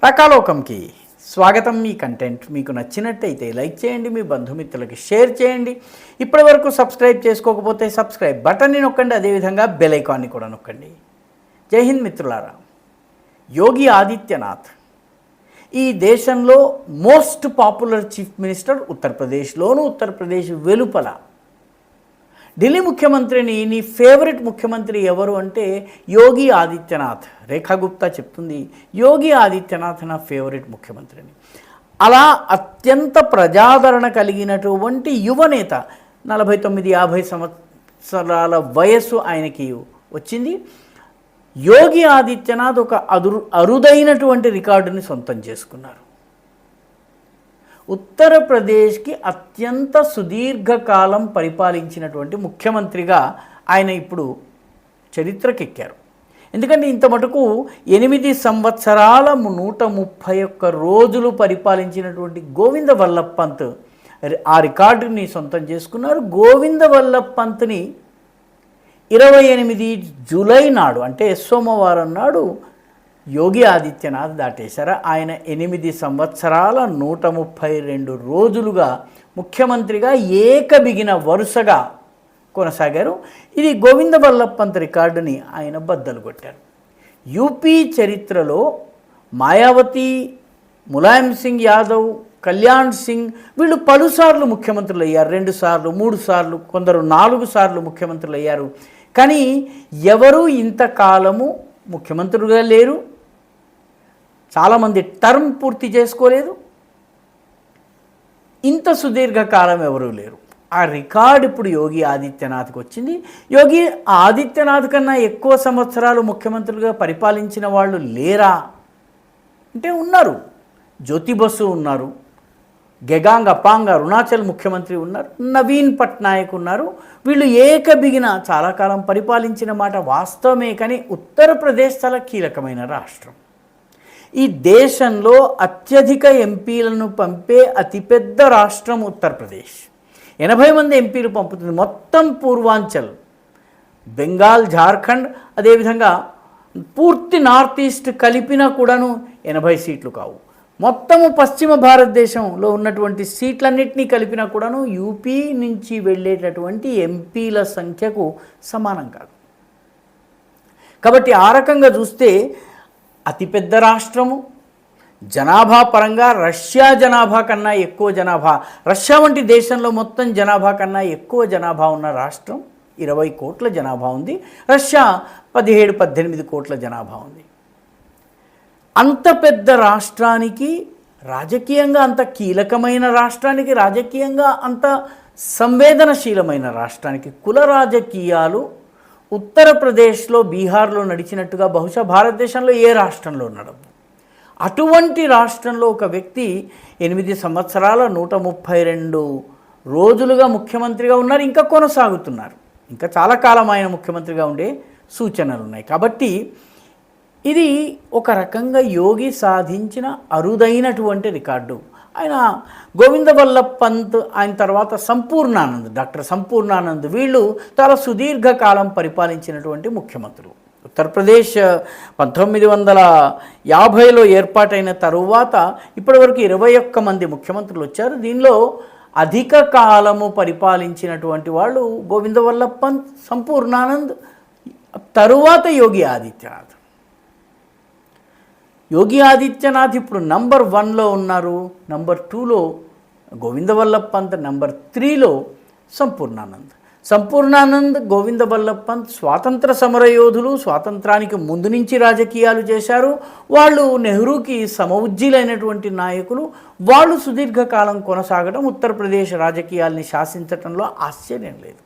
రకాలోకంకి స్వాగతం. మీ కంటెంట్ మీకు నచ్చినట్టయితే లైక్ చేయండి, మీ బంధుమిత్రులకి షేర్ చేయండి. ఇప్పటి వరకు సబ్స్క్రైబ్ చేసుకోకపోతే సబ్స్క్రైబ్ బటన్ని నొక్కండి, అదేవిధంగా బెల్ ఐకాన్ని కూడా నొక్కండి. జై హింద్ మిత్రులారా. యోగి ఆదిత్యనాథ్ ఈ దేశంలో మోస్ట్ పాపులర్ చీఫ్ మినిస్టర్. ఉత్తరప్రదేశ్లోను, ఉత్తరప్రదేశ్ వెలుపల. ఢిల్లీ ముఖ్యమంత్రిని నీ ఫేవరెట్ ముఖ్యమంత్రి ఎవరు అంటే యోగి ఆదిత్యనాథ్. రేఖా గుప్తా చెప్తుంది యోగి ఆదిత్యనాథ్ నా ఫేవరెట్ ముఖ్యమంత్రిని. అలా అత్యంత ప్రజాదరణ కలిగినటువంటి యువనేత, 49-50 సంవత్సరాల వయస్సు ఆయనకి వచ్చింది. యోగి ఆదిత్యనాథ్ ఒక అరుదైనటువంటి రికార్డుని సొంతం చేసుకున్నారు. ఉత్తరప్రదేశ్కి అత్యంత సుదీర్ఘకాలం పరిపాలించినటువంటి ముఖ్యమంత్రిగా ఆయన ఇప్పుడు చరిత్రకెక్కారు. ఎందుకంటే ఇంత మటుకు 8 సంవత్సరాల 131 రోజులు పరిపాలించినటువంటి గోవింద వల్లభ్ పంత్ ఆ రికార్డుని సొంతం చేసుకున్నారు. గోవింద వల్లభ్ పంత్ని 28 జూలై నాడు, అంటే సోమవారం నాడు యోగి ఆదిత్యనాథ్ దాటేశారు. ఆయన 8 సంవత్సరాల 132 రోజులుగా ముఖ్యమంత్రిగా ఏకబిగిన వరుసగా కొనసాగారు. ఇది గోవింద వల్లభ్ పంత్ రికార్డుని ఆయన బద్దలు కొట్టారు. యూపీ చరిత్రలో మాయావతి, ములాయం సింగ్ యాదవ్, కళ్యాణ్ సింగ్ వీళ్ళు పలుసార్లు ముఖ్యమంత్రులు అయ్యారు. 2 సార్లు, 3 సార్లు, కొందరు 4 సార్లు ముఖ్యమంత్రులు అయ్యారు. కానీ ఎవరూ ఇంతకాలము ముఖ్యమంత్రులుగా లేరు. చాలామంది టర్మ్ పూర్తి చేసుకోలేదు. ఇంత సుదీర్ఘకాలం ఎవరూ లేరు. ఆ రికార్డు ఇప్పుడు యోగి ఆదిత్యనాథ్కి వచ్చింది. యోగి ఆదిత్యనాథ్ కన్నా ఎక్కువ సంవత్సరాలు ముఖ్యమంత్రులుగా పరిపాలించిన వాళ్ళు లేరా అంటే ఉన్నారు. జ్యోతి బసు ఉన్నారు, గెగాంగ్ అపాంగ్ అరుణాచల్ ముఖ్యమంత్రి ఉన్నారు, నవీన్ పట్నాయక్ ఉన్నారు. వీళ్ళు ఏకబిగిన చాలా కాలం పరిపాలించిన మాట వాస్తవమే. కానీ ఉత్తరప్రదేశ్ చాలా కీలకమైన రాష్ట్రం. ఈ దేశంలో అత్యధిక ఎంపీలను పంపే అతిపెద్ద రాష్ట్రం ఉత్తరప్రదేశ్. 80 మంది ఎంపీలు పంపుతుంది. మొత్తం పూర్వాంచల్, బెంగాల్, జార్ఖండ్, అదేవిధంగా పూర్తి నార్త్ ఈస్ట్ కలిపినా కూడాను 80 సీట్లు కావు. మొత్తము పశ్చిమ భారతదేశంలో ఉన్నటువంటి సీట్లన్నింటినీ కలిపినా కూడాను యూపీ నుంచి వెళ్ళేటటువంటి ఎంపీల సంఖ్యకు సమానం కాదు. కాబట్టి ఆ రకంగా చూస్తే అతిపెద్ద రాష్ట్రము, జనాభా పరంగా రష్యా జనాభా కన్నా ఎక్కువ జనాభా, రష్యా వంటి దేశంలో మొత్తం జనాభా కన్నా ఎక్కువ జనాభా ఉన్న రాష్ట్రం. 20 కోట్ల జనాభా ఉంది. రష్యా 17-18 కోట్ల జనాభా ఉంది. అంత పెద్ద రాష్ట్రానికి, రాజకీయంగా అంత కీలకమైన రాష్ట్రానికి, రాజకీయంగా అంత సంవేదనశీలమైన రాష్ట్రానికి కుల రాజకీయాలు ఉత్తరప్రదేశ్లో, బీహార్లో నడిచినట్టుగా బహుశా భారతదేశంలో ఏ రాష్ట్రంలో నడవు. అటువంటి రాష్ట్రంలో ఒక వ్యక్తి 8 సంవత్సరాల 132 రోజులుగా ముఖ్యమంత్రిగా ఉన్నారు. ఇంకా కొనసాగుతున్నారు. ఇంకా చాలా కాలం ఆయన ముఖ్యమంత్రిగా ఉండే సూచనలు ఉన్నాయి. కాబట్టి ఇది ఒక రకంగా యోగి సాధించిన అరుదైనటువంటి రికార్డు. ఆయన గోవింద వల్లభ్ పంత్, ఆయన తర్వాత సంపూర్ణానంద్, డాక్టర్ సంపూర్ణానంద్, వీళ్ళు చాలా సుదీర్ఘకాలం పరిపాలించినటువంటి ముఖ్యమంత్రులు. ఉత్తరప్రదేశ్ 1950లో ఏర్పాటైన తరువాత ఇప్పటివరకు 21 మంది ముఖ్యమంత్రులు వచ్చారు. దీనిలో అధిక కాలము పరిపాలించినటువంటి వాళ్ళు గోవింద వల్లభ్ పంత్, సంపూర్ణానంద్, తరువాత యోగి ఆదిత్యనాథ్. యోగి ఆదిత్యనాథ్ ఇప్పుడు నంబర్ 1లో ఉన్నారు. నంబర్ 2లో గోవింద వల్లభ్ పంత్, నంబర్ 3లో సంపూర్ణానంద్. సంపూర్ణానంద్, గోవింద వల్లభ్ పంత్ స్వాతంత్ర సమరయోధులు. స్వాతంత్రానికి ముందు నుంచి రాజకీయాలు చేశారు. వాళ్ళు నెహ్రూకి సమవుజ్జీలైనటువంటి నాయకులు. వాళ్ళు సుదీర్ఘకాలం కొనసాగడం ఉత్తరప్రదేశ్ రాజకీయాల్ని శాసించడంలో ఆశ్చర్యం లేదు.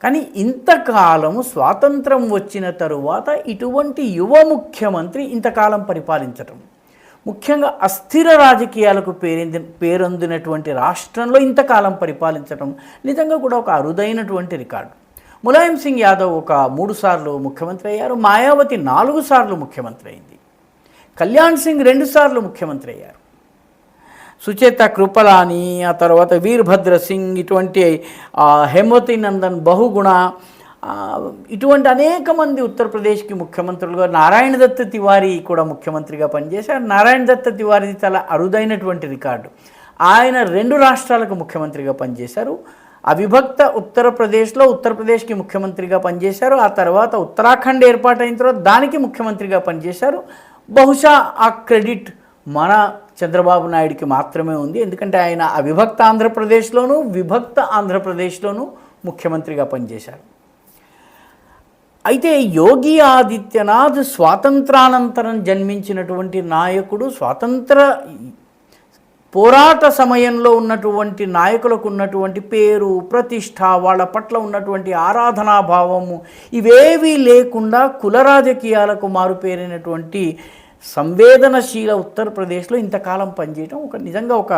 కానీ ఇంతకాలము స్వాతంత్రం వచ్చిన తరువాత ఇటువంటి యువ ముఖ్యమంత్రి ఇంతకాలం పరిపాలించటం, ముఖ్యంగా అస్థిర రాజకీయాలకు పేరొందినటువంటి రాష్ట్రంలో ఇంతకాలం పరిపాలించడం నిజంగా కూడా ఒక అరుదైనటువంటి రికార్డు. ములాయం సింగ్ యాదవ్ ఒక 3 సార్లు ముఖ్యమంత్రి అయ్యారు. మాయావతి 4 సార్లు ముఖ్యమంత్రి అయింది. కళ్యాణ్ సింగ్ 2 సార్లు ముఖ్యమంత్రి అయ్యారు. సుచేత కృపలాని, ఆ తర్వాత వీరభద్ర సింగ్, ఇటువంటి హేమవతి నందన్ బహుగుణ, ఇటువంటి అనేక మంది ఉత్తరప్రదేశ్కి ముఖ్యమంత్రులుగా నారాయణ దత్త తివారీ కూడా ముఖ్యమంత్రిగా పనిచేశారు. నారాయణ దత్త తివారీది చాలా అరుదైనటువంటి రికార్డు. ఆయన 2 రాష్ట్రాలకు ముఖ్యమంత్రిగా పనిచేశారు. అవిభక్త ఉత్తరప్రదేశ్లో ఉత్తరప్రదేశ్కి ముఖ్యమంత్రిగా పనిచేశారు. ఆ తర్వాత ఉత్తరాఖండ్ ఏర్పాటైన తర్వాత దానికి ముఖ్యమంత్రిగా పనిచేశారు. బహుశా ఆ క్రెడిట్ మన చంద్రబాబు నాయుడికి మాత్రమే ఉంది. ఎందుకంటే ఆయన అవిభక్త ఆంధ్రప్రదేశ్లోనూ విభక్త ఆంధ్రప్రదేశ్లోనూ ముఖ్యమంత్రిగా పనిచేశారు. అయితే యోగి ఆదిత్యనాథ్ స్వాతంత్రానంతరం జన్మించినటువంటి నాయకుడు. స్వాతంత్ర పోరాట సమయంలో ఉన్నటువంటి నాయకులకు ఉన్నటువంటి పేరు, ప్రతిష్ట, వాళ్ళ పట్ల ఉన్నటువంటి ఆరాధనాభావము ఇవేవీ లేకుండా కుల రాజకీయాలకు మారుపేరినటువంటి సంవేదనశీల ఉత్తరప్రదేశ్లో ఇంతకాలం పనిచేయడం నిజంగా ఒక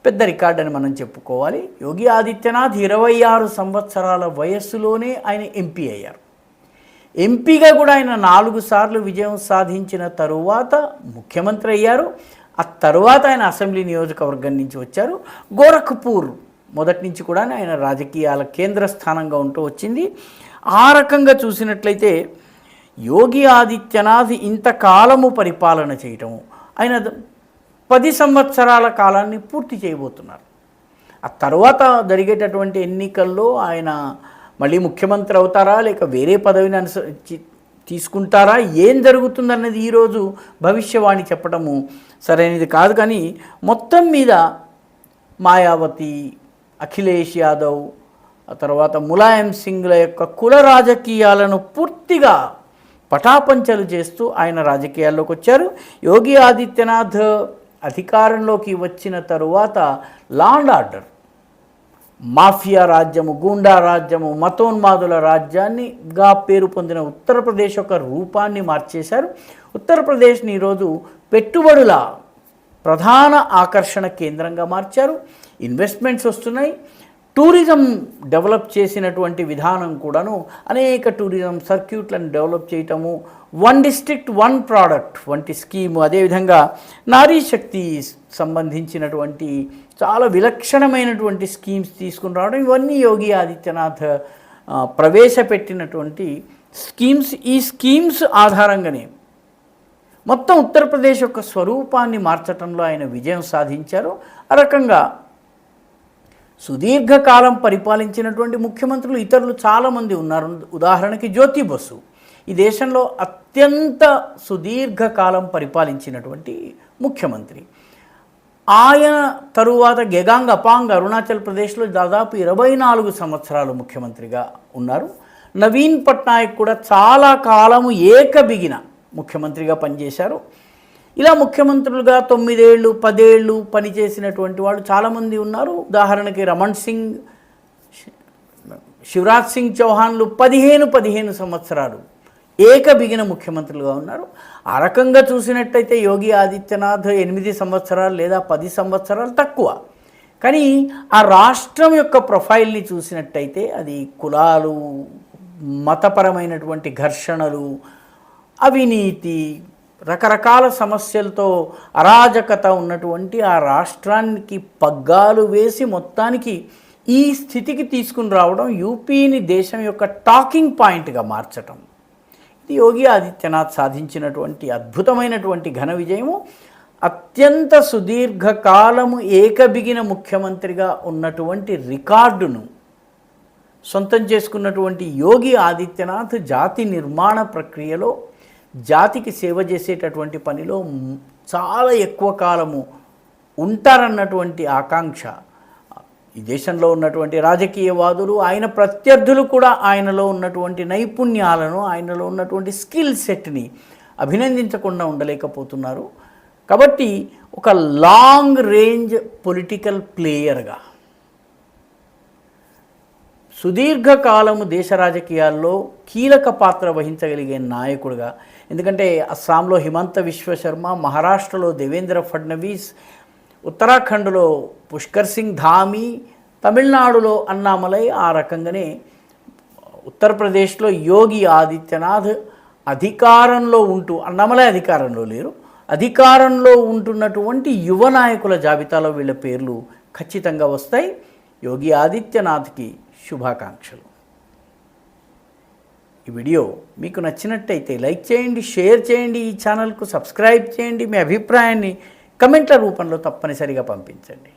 పెద్ద రికార్డ్ అని మనం చెప్పుకోవాలి. యోగి ఆదిత్యనాథ్ 26 సంవత్సరాల వయస్సులోనే ఆయన ఎంపీ అయ్యారు. ఎంపీగా కూడా ఆయన 4 సార్లు విజయం సాధించిన తరువాత ముఖ్యమంత్రి అయ్యారు. ఆ తరువాత ఆయన అసెంబ్లీ నియోజకవర్గం నుంచి వచ్చారు. గోరఖ్పూర్ మొదటి నుంచి కూడా ఆయన రాజకీయాల కేంద్ర స్థానంగా ఉంటూ వచ్చింది. ఆ రకంగా చూసినట్లయితే యోగి ఆదిత్యనాథ్ ఇంతకాలము పరిపాలన చేయటము, ఆయన 10 సంవత్సరాల కాలాన్ని పూర్తి చేయబోతున్నారు. ఆ తర్వాత జరిగేటటువంటి ఎన్నికల్లో ఆయన మళ్ళీ ముఖ్యమంత్రి అవుతారా లేక వేరే పదవిని తీసుకుంటారా, ఏం జరుగుతుందన్నది ఈరోజు భవిష్యవాణి చెప్పడము సరైనది కాదు. కానీ మొత్తం మీద మాయావతి, అఖిలేష్ యాదవ్, ఆ తర్వాత ములాయం సింగ్ల యొక్క కుల రాజకీయాలను పూర్తిగా పటాపంచలు చేస్తూ ఆయన రాజకీయాల్లోకి వచ్చారు. యోగి ఆదిత్యనాథ్ అధికారంలోకి వచ్చిన తరువాత లా అండ్ ఆర్డర్, మాఫియా రాజ్యము, గూండా రాజ్యము, మతోన్మాదుల రాజ్యాన్నిగా పేరు పొందిన ఉత్తరప్రదేశ్ యొక్క రూపాన్ని మార్చేశారు. ఉత్తరప్రదేశ్ని ఈరోజు పెట్టుబడుల ప్రధాన ఆకర్షణ కేంద్రంగా మార్చారు. ఇన్వెస్ట్మెంట్స్ వస్తున్నాయి. టూరిజం డెవలప్ చేసినటువంటి విధానం కూడాను అనేక టూరిజం సర్క్యూట్లను డెవలప్ చేయటము, 1 డిస్ట్రిక్ట్ 1 ప్రోడక్ట్ వంటి స్కీము, అదేవిధంగా నారీ శక్తి సంబంధించినటువంటి చాలా విలక్షణమైనటువంటి స్కీమ్స్ తీసుకుని రావడం, ఇవన్నీ యోగి ఆదిత్యనాథ్ ప్రవేశపెట్టినటువంటి స్కీమ్స్. ఈ స్కీమ్స్ ఆధారంగానే మొత్తం ఉత్తరప్రదేశ్ యొక్క స్వరూపాన్ని మార్చడంలో ఆయన విజయం సాధించారు. ఆ రకంగా సుదీర్ఘకాలం పరిపాలించినటువంటి ముఖ్యమంత్రులు ఇతరులు చాలామంది ఉన్నారు. ఉదాహరణకి జ్యోతి బసు ఈ దేశంలో అత్యంత సుదీర్ఘకాలం పరిపాలించినటువంటి ముఖ్యమంత్రి. ఆయన తరువాత గెగాంగ్ అపాంగ్ అరుణాచల్ ప్రదేశ్లో దాదాపు 24 సంవత్సరాలు ముఖ్యమంత్రిగా ఉన్నారు. నవీన్ పట్నాయక్ కూడా చాలా కాలము ఏకబిగిన ముఖ్యమంత్రిగా పనిచేశారు. ఇలా ముఖ్యమంత్రులుగా 9 ఏళ్ళు 10 ఏళ్ళు పనిచేసినటువంటి వాళ్ళు చాలామంది ఉన్నారు. ఉదాహరణకి రమణ్ సింగ్, శివరాజ్ సింగ్ చౌహాన్లు 15 సంవత్సరాలు ఏకబిగిన ముఖ్యమంత్రులుగా ఉన్నారు. ఆ రకంగా చూసినట్టయితే యోగి ఆదిత్యనాథ్ 8 సంవత్సరాలు లేదా 10 సంవత్సరాలు తక్కువ. కానీ ఆ రాష్ట్రం యొక్క ప్రొఫైల్ని చూసినట్టయితే అది కులాలు, మతపరమైనటువంటి ఘర్షణలు, అవినీతి, రకరకాల సమస్యలతో అరాజకత ఉన్నటువంటి ఆ రాష్ట్రానికి పగ్గాలు వేసి మొత్తానికి ఈ స్థితికి తీసుకుని రావడం, యూపీని దేశం యొక్క టాకింగ్ పాయింట్గా మార్చటం, ఇది యోగి ఆదిత్యనాథ్ సాధించినటువంటి అద్భుతమైనటువంటి ఘన విజయము. అత్యంత సుదీర్ఘకాలము ఏకబిగిన ముఖ్యమంత్రిగా ఉన్నటువంటి రికార్డును సొంతం చేసుకున్నటువంటి యోగి ఆదిత్యనాథ్ జాతి నిర్మాణ ప్రక్రియలో, జాతికి సేవ చేసేటటువంటి పనిలో చాలా ఎక్కువ కాలము ఉంటారన్నటువంటి ఆకాంక్ష ఈ దేశంలో ఉన్నటువంటి రాజకీయవాదులు, ఆయన ప్రత్యర్థులు కూడా ఆయనలో ఉన్నటువంటి నైపుణ్యాలను, ఆయనలో ఉన్నటువంటి స్కిల్ సెట్ని అభినందించకుండా ఉండలేకపోతున్నారు. కాబట్టి ఒక లాంగ్ రేంజ్ పొలిటికల్ ప్లేయర్గా, సుదీర్ఘకాలము దేశ రాజకీయాల్లో కీలక పాత్ర వహించగలిగే నాయకుడిగా, ఎందుకంటే అస్సాంలో హిమంత విశ్వ శర్మ, మహారాష్ట్రలో దేవేంద్ర ఫడ్నవీస్, ఉత్తరాఖండ్లో పుష్కర్ సింగ్ ధామీ, తమిళనాడులో అన్నామలై, ఆ రకంగానే ఉత్తరప్రదేశ్లో యోగి ఆదిత్యనాథ్ అధికారంలో ఉంటూ, అన్నామలై అధికారంలో లేరు, అధికారంలో ఉంటున్నటువంటి యువ నాయకుల జాబితాలో వీళ్ళ పేర్లు ఖచ్చితంగా వస్తాయి. యోగి ఆదిత్యనాథ్కి శుభాకాంక్షలు. ఈ వీడియో మీకు నచ్చినట్టయితే లైక్ చేయండి, షేర్ చేయండి, ఈ ఛానల్కు సబ్స్క్రైబ్ చేయండి, మీ అభిప్రాయాన్ని కమెంట్ల రూపంలో తప్పనిసరిగా పంపించండి.